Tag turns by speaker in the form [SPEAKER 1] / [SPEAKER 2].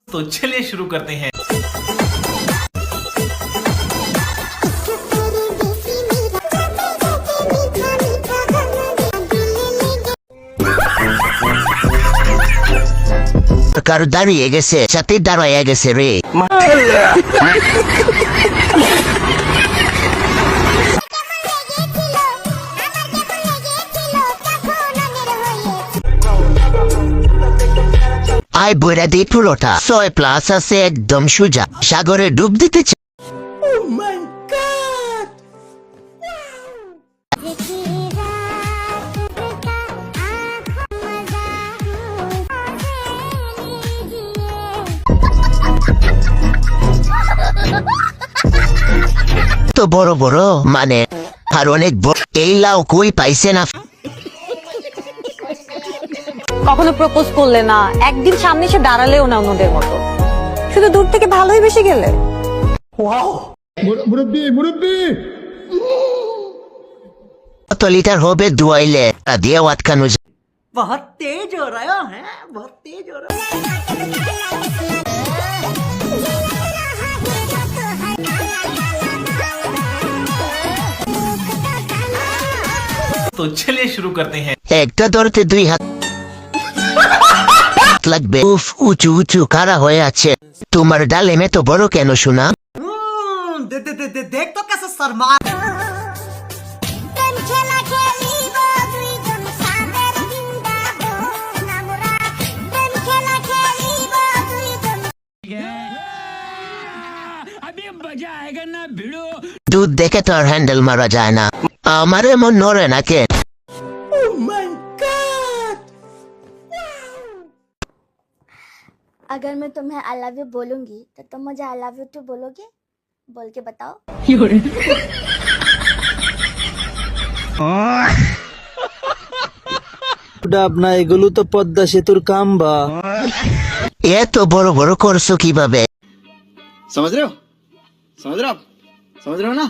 [SPEAKER 1] तो चलिए शुरू करते हैं।
[SPEAKER 2] কারো দাঁড়িয়ে গেছে, সাথে দাঁড়াইয়া গেছে রে। আই বইরা দিয়ে পুরোটা 6+ আছে, একদম সোজা সাগরে ডুব দিতে চায়। তো বড় বড় মানে আর অনেক বড়, এই লাউ কই পাইছে না।
[SPEAKER 3] কখনো প্রপোজ করলে না, একদিন সামনে এসে দাঁড়ালেও না অন্যদের মতো, শুধু দূর থেকে ভালোই বেশি গেলে।
[SPEAKER 2] কত লিটার হবে দুয়াইলে দিয়ে আটকানো যায়।
[SPEAKER 4] बहुत तेज हो रहा है, बहुत तेज हो रहा है।
[SPEAKER 1] तो चलिए शुरू करते हैं।
[SPEAKER 2] একটা ধরতে 2 হাত লাগবে। উফ, উঁচু উঁচু কারা হয়ে আছে। তোমার ডালে মে তো বড় কেন শোনা?
[SPEAKER 4] देख तो कैसे शर्मा।
[SPEAKER 2] দুধ দেখে তো আর হ্যান্ডেল মারা যায় না। আমার এমন নড়ে না কে?
[SPEAKER 5] अगर मैं तुम्हें आई लव यू बोलूंगी तो तुम मुझे आई लव यू टू बोलोगे? बोल के बताओ।
[SPEAKER 6] ডাবনা এগুলো তো পদ্মা সেতুর কাম বা।
[SPEAKER 2] এত বড় বড় করছো কিভাবে?
[SPEAKER 6] समझ रहे हो? समझ रहे हो आप? समझ रहे हो ना?